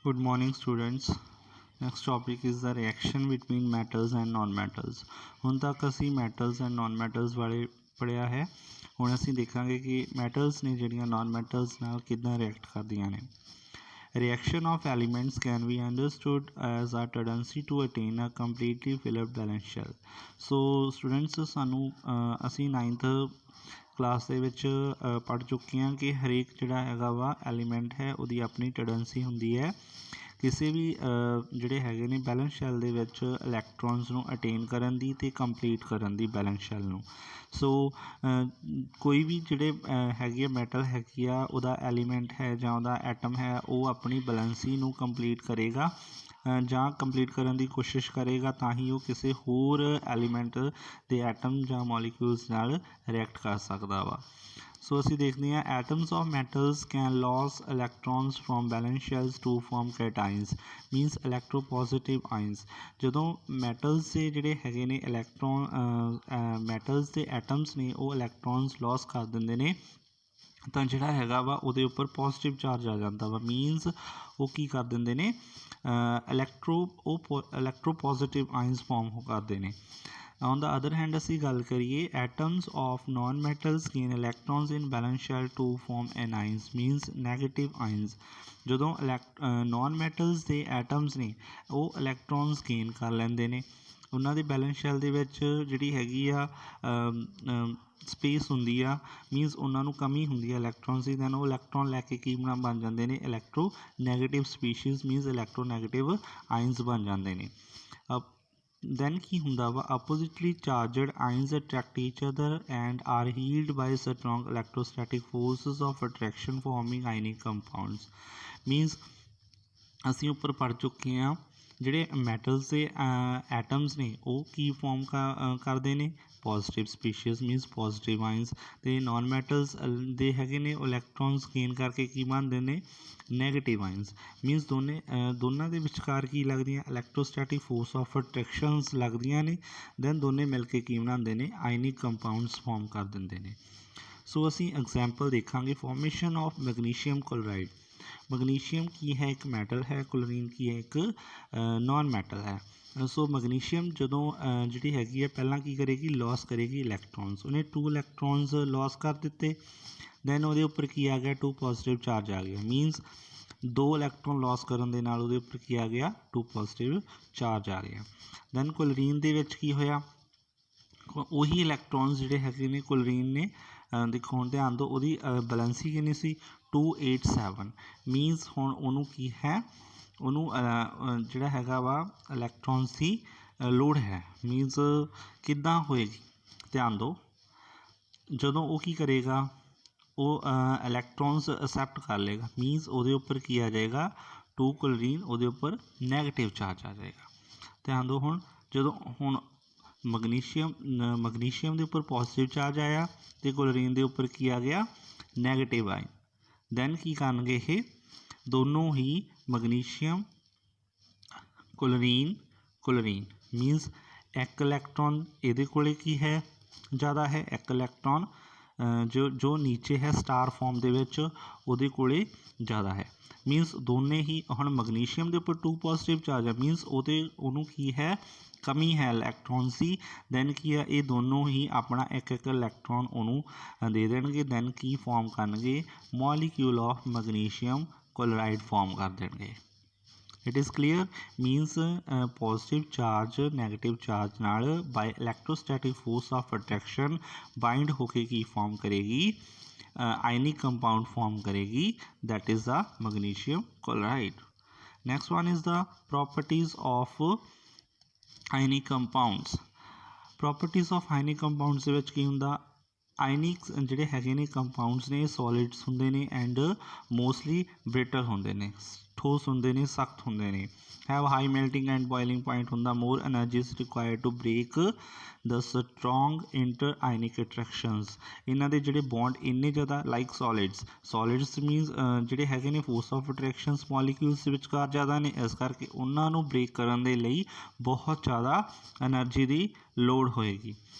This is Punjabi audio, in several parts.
Good morning, students. Next topic is the reaction between metals and non-metals. ਹੁਣ ਤੱਕ ਅਸੀਂ metals and non-metals ਬਾਰੇ ਪੜ੍ਹਿਆ ਹੈ। ਹੁਣ ਅਸੀਂ ਦੇਖਾਂਗੇ ਕਿ metals ਨੇ ਜਿਹੜੀਆਂ non-metals ਨਾਲ ਕਿੱਦਾਂ react ਕਰਦੀਆਂ ਨੇ। Reaction of elements can be understood as a tendency to attain a completely filled balance shell. So students ਸਾਨੂੰ ਅਸੀਂ 9th ਕਲਾਸ ਦੇ ਵਿੱਚ ਪੜ੍ਹ ਚੁੱਕੇ ਹਾਂ ਕਿ ਹਰੇਕ ਜਿਹੜਾ ਹੈਗਾ ਵਾ ਐਲੀਮੈਂਟ ਹੈ ਉਹਦੀ ਆਪਣੀ ਟੈਂਡੈਂਸੀ ਹੁੰਦੀ ਹੈ ਕਿਸੇ ਵੀ ਜਿਹੜੇ ਹੈਗੇ ਨੇ ਬੈਲੈਂਸ ਸ਼ੈਲ ਦੇ ਵਿੱਚ ਇਲੈਕਟ੍ਰੋਨਸ ਨੂੰ ਅਟੇਨ ਕਰਨ ਦੀ ਅਤੇ ਕੰਪਲੀਟ ਕਰਨ ਦੀ ਬੈਲੈਂਸ ਸ਼ੈਲ ਨੂੰ। ਸੋ ਕੋਈ ਵੀ ਜਿਹੜੇ ਹੈਗੇ ਮੈਟਲ ਹੈਗੀ ਆ ਉਹਦਾ ਐਲੀਮੈਂਟ ਹੈ ਜਾਂ ਉਹਦਾ ਐਟਮ ਹੈ ਉਹ ਆਪਣੀ ਬੈਲੈਂਸੀ ਨੂੰ ਕੰਪਲੀਟ ਕਰੇਗਾ ਜਾਂ ਕੰਪਲੀਟ ਕਰਨ ਦੀ ਕੋਸ਼ਿਸ਼ ਕਰੇਗਾ ਤਾਂ ਹੀ ਉਹ ਕਿਸੇ ਹੋਰ ਐਲੀਮੈਂਟ ਦੇ ਐਟਮ ਜਾਂ ਮੋਲੀਕਿਊਲਸ ਨਾਲ ਰਿਐਕਟ ਕਰ ਸਕਦਾ ਵਾ। ਸੋ ਅਸੀਂ ਦੇਖਦੇ ਹਾਂ atoms of metals can lose electrons from valence shells to form cations means electropositive ions. ਜਦੋਂ ਮੈਟਲਸ ਦੇ ਜਿਹੜੇ ਹੈਗੇ ਨੇ ਮੈਟਲਸ ਦੇ ਐਟਮਸ ਨੇ ਉਹ ਇਲੈਕਟ੍ਰੋਨਸ ਲੌਸ ਕਰ ਦਿੰਦੇ ਨੇ ਤਾਂ ਜਿਹੜਾ ਹੈਗਾ ਵਾ ਉਹਦੇ ਉੱਪਰ ਪੋਜ਼ੀਟਿਵ ਚਾਰਜ ਆ ਜਾਂਦਾ ਵਾ ਮੀਨਸ ਉਹ ਕੀ ਕਰ ਦਿੰਦੇ ਨੇ ਇਲੈਕਟ੍ਰੋਪੋਜ਼ਿਟਿਵ ਆਇਨਸ ਫੋਰਮ ਕਰਦੇ ਨੇ। On the other hand ਅਸੀਂ ਗੱਲ ਕਰੀਏ atoms of non metals gain electrons in valence shell to form anions means negative ions. ਜਦੋਂ ਨੋਨ ਮੈਟਲਸ ਦੇ ਐਟਮਸ ਨੇ ਉਹ ਇਲੈਕਟ੍ਰੋਨਸ ਗੇਨ ਕਰ ਲੈਂਦੇ ਨੇ ਉਹਨਾਂ ਦੇ ਬੈਲੈਂਸ ਸ਼ੈਲ ਦੇ ਵਿੱਚ ਜਿਹੜੀ ਹੈਗੀ ਆ ਸਪੇਸ ਹੁੰਦੀ ਆ ਮੀਨਸ ਉਹਨਾਂ ਨੂੰ ਕਮੀ ਹੁੰਦੀ ਹੈ ਇਲੈਕਟ੍ਰੋਨਸ ਦੀ ਦੈਨ ਉਹ ਇਲੈਕਟ੍ਰੋਨ ਲੈ ਕੇ ਕੀ ਬਣ ਜਾਂਦੇ ਨੇ electronegative species means electronegative ions ਬਣ ਜਾਂਦੇ ਨੇ। then ਕੀ ਹੁੰਦਾ ਵਾ oppositely charged ions attract each other and are healed by strong electrostatic forces of attraction forming ionic compounds means ਅਸੀਂ ਉੱਪਰ ਪੜ੍ਹ ਚੁੱਕੇ ਹਾਂ ਜਿਹੜੇ ਮੈਟਲਸ ਦੇ ਐਟਮਸ ਨੇ ਉਹ ਕੀ ਫੋਰਮ ਕਰਦੇ ਨੇ positive species means positive ions ਅਤੇ ਨੋਨ ਮੈਟਲਸ ਦੇ ਹੈਗੇ ਨੇ ਉਹ ਇਲੈਕਟ੍ਰੋਨਸ ਗੇਨ ਕਰਕੇ ਕੀ ਬਣਦੇ ਨੇ ਨੈਗੇਟਿਵ ਆਇਨਸ ਮੀਨਸ ਦੋਨਾਂ ਦੇ ਵਿਚਕਾਰ ਕੀ ਲੱਗਦੀਆਂ ਇਲੈਕਟ੍ਰੋਸਟੈਟਿਕ ਫੋਰਸ ਆਫ ਅਟਰੈਕਸ਼ਨਸ ਲੱਗਦੀਆਂ ਨੇ ਦੈਨ ਦੋਨੇ ਮਿਲ ਕੇ ਕੀ ਬਣਾਉਂਦੇ ਨੇ ਆਇਨਿਕ ਕੰਪਾਊਂਡਸ ਫੋਰਮ ਕਰ ਦਿੰਦੇ ਨੇ। ਸੋ ਅਸੀਂ ਐਗਜ਼ਾਮਪਲ ਦੇਖਾਂਗੇ formation of magnesium chloride. Magnesium ਕੀ ਹੈ ਇੱਕ ਮੈਟਲ ਹੈ ਕਲੋਰੀਨ ਕੀ ਹੈ ਇੱਕ ਨੋਨ ਮੈਟਲ ਹੈ। ਸੋ ਮੈਗਨੀਸ਼ੀਅਮ ਜਦੋਂ ਜਿਹੜੀ ਹੈਗੀ ਹੈ ਪਹਿਲਾਂ ਕੀ ਕਰੇਗੀ ਲੋਸ ਕਰੇਗੀ ਇਲੈਕਟ੍ਰੋਨਸ ਉਹਨੇ 2 ਇਲੈਕਟ੍ਰੋਨਸ ਲੋਸ ਕਰ ਦਿੱਤੇ ਦੈਨ ਉਹਦੇ ਉੱਪਰ ਕੀ ਆ ਗਿਆ 2 ਪੋਜ਼ੀਟਿਵ ਚਾਰਜ ਆ ਗਿਆ ਮੀਨਸ 2 ਇਲੈਕਟ੍ਰੋਨ ਲੋਸ ਕਰਨ ਦੇ ਨਾਲ ਉਹਦੇ ਉੱਪਰ ਕੀ ਆ ਗਿਆ 2 ਪੋਜ਼ੀਟਿਵ ਚਾਰਜ ਆ ਗਿਆ। ਦੈਨ ਕਲੋਰੀਨ ਦੇ ਵਿੱਚ ਕੀ ਹੋਇਆ ਉਹੀ ਇਲੈਕਟ੍ਰੋਨਸ ਜਿਹੜੇ ਹੈਗੇ ਨੇ ਕਲੋਰੀਨ ਨੇ ਦੇਖੋ ਹੁਣ ਧਿਆਨ ਦਿਓ ਉਹਦੀ ਬੈਲੈਂਸੀ ਕਿੰਨੀ ਸੀ 287 ਮੀਨਸ ਹੁਣ ਉਹਨੂੰ ਕੀ ਹੈ ਉਹਨੂੰ ਜਿਹੜਾ ਹੈਗਾ ਵਾ ਇਲੈਕਟ੍ਰੋਨਸ ਦੀ ਲੋੜ ਹੈ ਮੀਨਸ ਕਿੱਦਾਂ ਹੋਏਗੀ ਧਿਆਨ ਦਿਓ ਜਦੋਂ ਉਹ ਕੀ ਕਰੇਗਾ ਉਹ ਇਲੈਕਟ੍ਰੋਨਸ ਅਸੈਪਟ ਕਰ ਲਏਗਾ ਮੀਨਸ ਉਹਦੇ ਉੱਪਰ ਕੀ ਆ ਜਾਏਗਾ 2 ਕਲੋਰੀਨ ਉਹਦੇ ਉੱਪਰ ਨੈਗੇਟਿਵ ਚਾਰਜ ਆ ਜਾਏਗਾ। ਧਿਆਨ ਦਿਓ ਹੁਣ ਜਦੋਂ ਹੁਣ ਮੈਗਨੀਸ਼ੀਅਮ ਦੇ ਉੱਪਰ ਪੋਜ਼ੀਟਿਵ ਚਾਰਜ ਆਇਆ ਅਤੇ ਕਲੋਰੀਨ ਦੇ ਉੱਪਰ ਕੀ ਆ ਗਿਆ ਨੈਗੇਟਿਵ ਆਇਨ ਦੈਨ ਕੀ ਕਰਨਗੇ ਇਹ ਦੋਨੋਂ ਹੀ ਮੈਗਨੀਸ਼ੀਅਮ ਕਲੋਰੀਨ ਮੀਨਸ ਇੱਕ ਇਲੈਕਟ੍ਰੋਨ ਇਹਦੇ ਕੋਲ ਕੀ ਹੈ ਜ਼ਿਆਦਾ ਹੈ ਇੱਕ ਇਲੈਕਟ੍ਰੋਨ ਜੋ ਨੀਚੇ ਹੈ ਸਟਾਰ ਫਾਰਮ ਦੇ ਵਿੱਚ ਉਹਦੇ ਕੋਲ ਜ਼ਿਆਦਾ ਹੈ ਮੀਨਸ ਦੋਨੇ ਹੀ ਹੁਣ ਮੈਗਨੀਸ਼ੀਅਮ ਦੇ ਉੱਪਰ 2 ਪੋਜ਼ੀਟਿਵ ਚਾਰਜ ਹੈ ਮੀਨਸ ਉਹਨੂੰ ਕੀ ਹੈ ਕਮੀ ਹੈ ਇਲੈਕਟ੍ਰੋਨਸ ਦੀ ਦੈਨ ਕੀ ਆ ਇਹ ਦੋਨੋਂ ਹੀ ਆਪਣਾ ਇੱਕ ਇਲੈਕਟ੍ਰੋਨ ਉਹਨੂੰ ਦੇ ਦੇਣਗੇ ਦੈਨ ਕੀ ਫਾਰਮ ਕਰਨਗੇ molecule of magnesium chloride form ਕਰ ਦੇਣਗੇ। It is clear means positive charge negative charge ਨਾਲ by electrostatic force of attraction bind ਹੋ ਕੇ ਕੀ ਫਾਰਮ ਕਰੇਗੀ ਆਇਨਿਕ ਕੰਪਾਊਂਡ ਫਾਰਮ ਕਰੇਗੀ that is the magnesium chloride. Next one is the properties of ionic compounds. properties of ionic compounds ਦੇ ਵਿੱਚ ਕੀ ਹੁੰਦਾ ਆਇਨਿਕ ਜਿਹੜੇ ਹੈਗੇ ਨੇ ਕੰਪਾਊਂਡਸ ਨੇ ਸੋਲਿਡਸ ਹੁੰਦੇ ਨੇ ਐਂਡ ਮੋਸਟਲੀ ਬ੍ਰਿਟਲ ਹੁੰਦੇ ਨੇ ਠੋਸ ਹੁੰਦੇ ਨੇ ਸਖਤ ਹੁੰਦੇ ਨੇ have high melting and boiling point ਹੁੰਦਾ more energy is required to break the strong inter ionic attractions ਇਹਨਾਂ ਦੇ ਜਿਹੜੇ ਬੌਂਡ ਇੰਨੇ ਜ਼ਿਆਦਾ ਲਾਈਕ ਸੋਲਿਡਸ ਮੀਨਸ ਜਿਹੜੇ ਹੈਗੇ ਨੇ ਫੋਰਸ ਆਫ ਅਟਰੈਕਸ਼ਨਸ ਮੋਲੀਕਿਊਲਸ ਦੇ ਵਿਚਕਾਰ ਜ਼ਿਆਦਾ ਨੇ ਇਸ ਕਰਕੇ ਉਹਨਾਂ ਨੂੰ ਬ੍ਰੇਕ ਕਰਨ ਦੇ ਲਈ ਬਹੁਤ ਜ਼ਿਆਦਾ ਐਨਰਜੀ ਦੀ ਲੋੜ ਹੋਏਗੀ।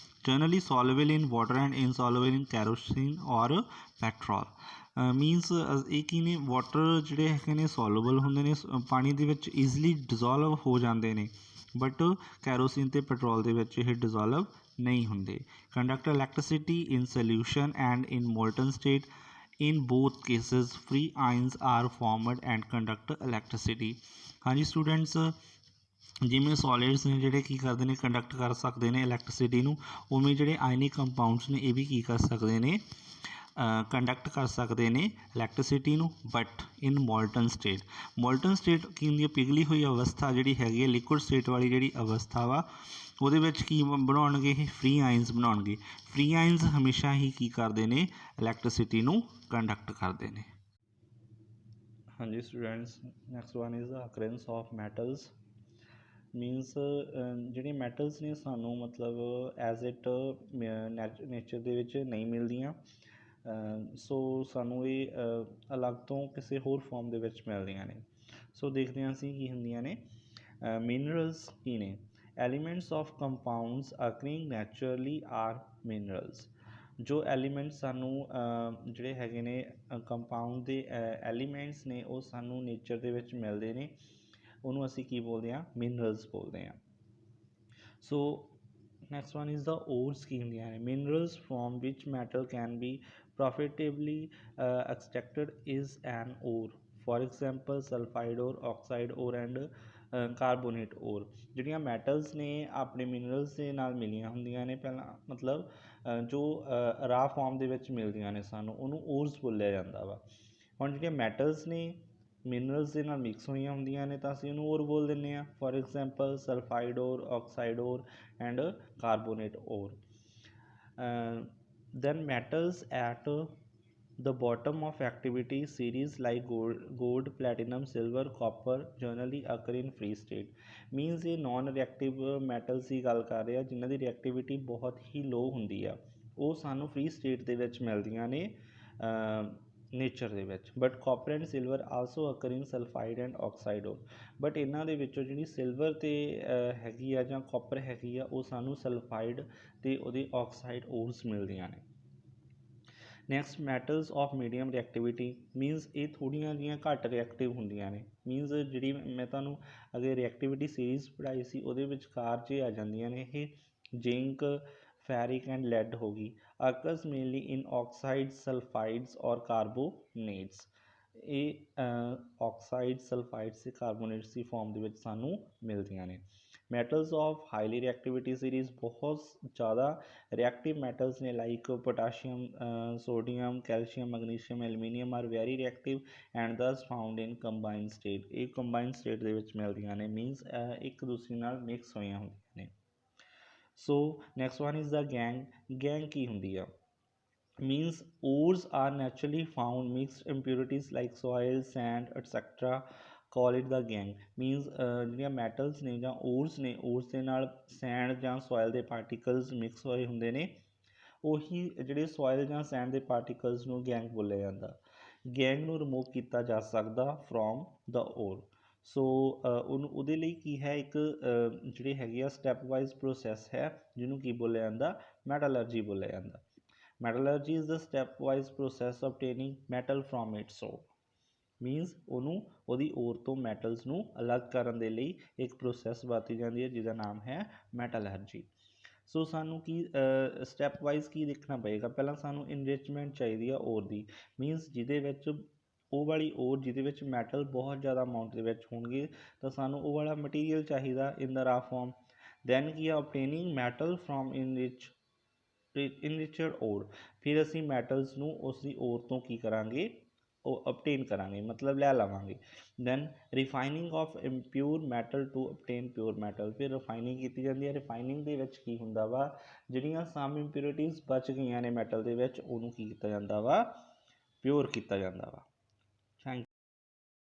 generally soluble in water and insoluble in kerosene or petrol means ਇਹ ਕੀ ਨੇ ਵਾਟਰ ਜਿਹੜੇ ਹੈਗੇ ਨੇ ਸੋਲੂਬਲ ਹੁੰਦੇ ਨੇ ਪਾਣੀ ਦੇ ਵਿੱਚ ਈਜ਼ਲੀ ਡਿਜ਼ੋਲਵ ਹੋ ਜਾਂਦੇ ਨੇ ਬਟ ਕੈਰੋਸੀਨ ਅਤੇ ਪੈਟਰੋਲ ਦੇ ਵਿੱਚ ਇਹ ਡਿਜ਼ੋਲਵ ਨਹੀਂ ਹੁੰਦੇ। Conduct electricity in solution and in molten state. In both cases free ions are formed and conduct electricity। हाँ जी स्टूडेंट्स, जिमें सॉलिड्स ने ਜਿਹੜੇ ਕੀ ਕਰਦੇ ਨੇ ਕੰਡਕਟ ਕਰ ਸਕਦੇ ਨੇ ਇਲੈਕਟ੍ਰੀਸਿਟੀ ਨੂੰ, ਉਵੇਂ ਜਿਹੜੇ ਆਇਨਿਕ ਕੰਪਾਊਂਡਸ ਨੇ ਇਹ ਵੀ ਕੀ ਕਰ ਸਕਦੇ ਨੇ ਕੰਡਕਟ ਕਰ ਸਕਦੇ ਨੇ ਇਲੈਕਟ੍ਰੀਸਿਟੀ ਨੂੰ ਬਟ ਇਨ ਮੋਲਟਨ ਸਟੇਟ ਕੀ ਹੁੰਦੀ ਹੈ ਪਿਘਲੀ ਹੋਈ ਅਵਸਥਾ ਜਿਹੜੀ ਹੈਗੀ ਹੈ ਲਿਕੁਇਡ ਸਟੇਟ ਵਾਲੀ ਜਿਹੜੀ ਅਵਸਥਾ ਵਾ ਉਹਦੇ ਵਿੱਚ ਕੀ ਬਣਾਉਣਗੇ ਇਹ ਫ੍ਰੀ ਆਇਨਸ ਬਣਾਉਣਗੇ। ਫ੍ਰੀ ਆਇਨਸ ਹਮੇਸ਼ਾ ਹੀ ਕੀ ਕਰਦੇ ਨੇ ਇਲੈਕਟ੍ਰੀਸਿਟੀ ਨੂੰ ਕੰਡਕਟ ਕਰਦੇ ਨੇ। ਹਾਂਜੀ students, next one is the occurrence of metals. Means ਜਿਹੜੇ ਮੈਟਲਸ ਨੇ ਸਾਨੂੰ ਮਤਲਬ ਐਜ਼ ਇਟ ਨੇਚਰ ਦੇ ਵਿੱਚ ਨਹੀਂ ਮਿਲਦੀਆਂ, ਸੋ ਸਾਨੂੰ ਇਹ ਅਲੱਗ ਤੋਂ ਕਿਸੇ ਹੋਰ ਫਾਰਮ ਦੇ ਵਿੱਚ ਮਿਲਦੀਆਂ ਨੇ। ਸੋ ਦੇਖਦੇ ਹਾਂ ਅਸੀਂ ਕੀ ਹੁੰਦੀਆਂ ਨੇ। ਮਿਨਰਲਸ ਕੀ ਨੇ? Elements of compounds occurring naturally are minerals. ਜੋ ਐਲੀਮੈਂਟ ਸਾਨੂੰ ਜਿਹੜੇ ਹੈਗੇ ਨੇ ਕੰਪਾਊਂਡ ਦੇ ਐਲੀਮੈਂਟਸ ਨੇ ਉਹ ਸਾਨੂੰ ਨੇਚਰ ਦੇ ਵਿੱਚ ਮਿਲਦੇ ਨੇ, ਉਹਨੂੰ ਅਸੀਂ ਕੀ ਬੋਲਦੇ ਹਾਂ? ਮਿਨਰਲਸ ਬੋਲਦੇ ਹਾਂ। So next one is the ores ਕੀ ਹੁੰਦੀਆਂ ਨੇ? Minerals from which metal can be profitably extracted is an ore, for example sulfide ore, oxide ore and carbonate ore. ਜਿਹੜੀਆਂ ਮੈਟਲਸ ਨੇ ਆਪਣੇ ਮਿਨਰਲਸ ਦੇ ਨਾਲ ਮਿਲੀਆਂ ਹੁੰਦੀਆਂ ਨੇ ਪਹਿਲਾਂ, ਮਤਲਬ ਜੋ ਰਾ ਫਾਰਮ ਦੇ ਵਿੱਚ ਮਿਲਦੀਆਂ ਨੇ ਸਾਨੂੰ, ਉਹਨੂੰ ਓਰਸ ਬੋਲਿਆ ਜਾਂਦਾ ਵਾ। ਹੁਣ ਜਿਹੜੀਆਂ ਮੈਟਲਸ ਨੇ ਮਿਨਰਲਸ ਦੇ ਨਾਲ ਮਿਕਸ ਹੋਈਆਂ ਹੁੰਦੀਆਂ ਨੇ ਤਾਂ ਅਸੀਂ ਉਹਨੂੰ ਓਰ ਬੋਲ ਦਿੰਦੇ ਹਾਂ। For example sulphide ore, oxide ore and carbonate ore. Then metals at the bottom of activity series like gold, platinum, silver, copper generally occur in free state। means ਇਹ non reactive metals ਦੀ ਗੱਲ ਕਰ ਰਹੇ ਆ ਜਿਨ੍ਹਾਂ ਦੀ ਰਿਐਕਟਿਵਿਟੀ ਬਹੁਤ ਹੀ ਲੋ ਹੁੰਦੀ ਆ, ਉਹ ਸਾਨੂੰ ਫ੍ਰੀ ਸਟੇਟ ਦੇ ਵਿੱਚ ਮਿਲਦੀਆਂ ਨੇ ਨੇਚਰ ਦੇ ਵਿੱਚ। But copper and silver also occur in sulphide and oxide ore. But ਇਹਨਾਂ ਦੇ ਵਿੱਚੋਂ ਜਿਹੜੀ ਸਿਲਵਰ ਤੇ ਹੈਗੀ ਆ ਜਾਂ ਕਾਪਰ ਹੈਗੀ ਆ ਉਹ ਸਾਨੂੰ ਸਲਫਾਈਡ ਅਤੇ ਉਹਦੇ ਆਕਸਾਈਡ ਓਰਸ ਮਿਲਦੀਆਂ ਨੇ। Next metals of medium reactivity. Means ਇਹ ਥੋੜ੍ਹੀਆਂ ਜਿਹੀਆਂ ਘੱਟ ਰਿਐਕਟਿਵ ਹੁੰਦੀਆਂ ਨੇ। ਮੀਨਸ ਜਿਹੜੀ ਮੈਂ ਤੁਹਾਨੂੰ ਅਗਰ ਰਿਐਕਟਿਵਿਟੀ ਸੀਰੀਜ਼ ਪੜ੍ਹਾਈ ਸੀ ਉਹਦੇ ਵਿਚਕਾਰ 'ਚ ਆ ਜਾਂਦੀਆਂ ਨੇ ਇਹ। ਜਿੰਕ, ਫੈਰਿਕ ਐਂਡ ਲੈਡ ਹੋ ਗਈ। ਅਕਰਸ ਮੇਨਲੀ ਇਨ ਆਕਸਾਈਡ, ਸਲਫਾਈਡਸ ਔਰ ਕਾਰਬੋਨੇਟਸ। ਇਹ ਆਕਸਾਈਡ, ਸਲਫਾਈਡਸ ਅਤੇ ਕਾਰਬੋਨੇਟਸ ਦੀ ਫਾਰਮ ਦੇ ਵਿੱਚ ਸਾਨੂੰ ਮਿਲਦੀਆਂ ਨੇ। ਮੈਟਲਸ ਆਫ ਹਾਈਲੀ ਰਿਐਕਟਿਵਿਟੀ ਸੀਰੀਜ਼ ਬਹੁਤ ਜ਼ਿਆਦਾ ਰਿਐਕਟਿਵ ਮੈਟਲਸ ਨੇ like potassium, sodium, calcium, magnesium, aluminium are very reactive and ਦਸ ਫਾਊਂਡ ਇਨ ਕੰਬਾਈਨ ਸਟੇਟ। ਇਹ ਕੰਬਾਈਨ ਸਟੇਟ ਦੇ ਵਿੱਚ ਮਿਲਦੀਆਂ ਨੇ, ਮੀਨਸ ਇੱਕ ਦੂਸਰੇ ਨਾਲ ਮਿਕਸ ਹੋਈਆਂ ਹੁੰਦੀਆਂ ਨੇ। So next one is the gangue. Gangue ਕੀ ਹੁੰਦੀ ਆ? means ores are naturally found mixed impurities like soil, sand etc. call it the gang। means ਜਿਹੜੀਆਂ ਮੈਟਲਸ ਨੇ ਜਾਂ ਓਰਸ ਨੇ, ਓਰਸ ਦੇ ਨਾਲ ਸੈਂਡ ਜਾਂ ਸੋਇਲ ਦੇ ਪਾਰਟੀਕਲਸ ਮਿਕਸ ਹੋਏ ਹੁੰਦੇ ਨੇ, ਉਹੀ ਜਿਹੜੇ ਸੋਇਲ ਜਾਂ ਸੈਂਡ ਦੇ ਪਾਰਟੀਕਲਸ ਨੂੰ ਗੈਂਗ ਬੋਲਿਆ ਜਾਂਦਾ। ਗੈਂਗ ਨੂੰ ਰਿਮੂਵ ਕੀਤਾ ਜਾ ਸਕਦਾ ਫਰੋਮ ਦਾ ਓਰ। ਸੋ ਉਹਦੇ ਲਈ ਕੀ ਹੈ, ਇੱਕ ਜਿਹੜੀ ਹੈਗੀ ਆ ਸਟੈਪ ਵਾਈਜ਼ ਪ੍ਰੋਸੈਸ ਹੈ ਜਿਹਨੂੰ ਕੀ ਬੋਲਿਆ ਜਾਂਦਾ? ਮੈਟਲਰਜੀ ਬੋਲਿਆ ਜਾਂਦਾ। Metallurgy is the stepwise process of obtaining metal from its ore। means ਉਹਨੂੰ ਉਹਦੀ ਓਰ ਤੋਂ ਮੈਟਲਸ ਨੂੰ ਅਲੱਗ ਕਰਨ ਦੇ ਲਈ ਇੱਕ ਪ੍ਰੋਸੈਸ ਵਰਤੀ ਜਾਂਦੀ ਹੈ ਜਿਹਦਾ ਨਾਮ ਹੈ ਮੈਟਲਰਜੀ। ਸੋ ਸਾਨੂੰ ਕੀ ਸਟੈਪ ਵਾਈਜ਼ ਕੀ ਦੇਖਣਾ ਪਏਗਾ? ਪਹਿਲਾਂ ਸਾਨੂੰ ਇਨਰਿਚਮੈਂਟ ਚਾਹੀਦੀ ਆ ਓਰ ਦੀ। ਮੀਨਸ ਜਿਹਦੇ ਵਿੱਚ ਉਹ ਵਾਲੀ ਓਰ ਜਿਹਦੇ ਵਿੱਚ ਮੈਟਲ ਬਹੁਤ ਜ਼ਿਆਦਾ ਅਮਾਊਂਟ ਦੇ ਵਿੱਚ ਹੋਣਗੇ ਤਾਂ ਸਾਨੂੰ ਉਹ ਵਾਲਾ ਮਟੀਰੀਅਲ ਚਾਹੀਦਾ ਇਨ ਦਾ ਰਾ ਫਾਰਮ। ਦੈਨ ਕੀ ਆ obtaining metal from ਇਨਰਿਚਡ ਓਰ। ਫਿਰ ਅਸੀਂ ਮੈਟਲਸ ਨੂੰ ਉਸ ਦੀ ਓਰ ਤੋਂ ਕੀ ਕਰਾਂਗੇ? ਉਹ ਅਬਟੇਨ ਕਰਾਂਗੇ, ਮਤਲਬ ਲੈ ਲਵਾਂਗੇ। Then refining of impure metal to obtain pure metal. ਫਿਰ ਰਿਫਾਈਨਿੰਗ ਕੀਤੀ ਜਾਂਦੀ ਹੈ। ਰਿਫਾਈਨਿੰਗ ਦੇ ਵਿੱਚ ਕੀ ਹੁੰਦਾ ਵਾ? ਜਿਹੜੀਆਂ ਸਮ ਇੰਪਿਓਰਿਟੀਜ਼ ਬਚ ਗਈਆਂ ਨੇ ਮੈਟਲ ਦੇ ਵਿੱਚ ਉਹਨੂੰ ਕੀ ਕੀਤਾ ਜਾਂਦਾ ਵਾ? ਪਿਓਰ ਕੀਤਾ ਜਾਂਦਾ ਵਾ।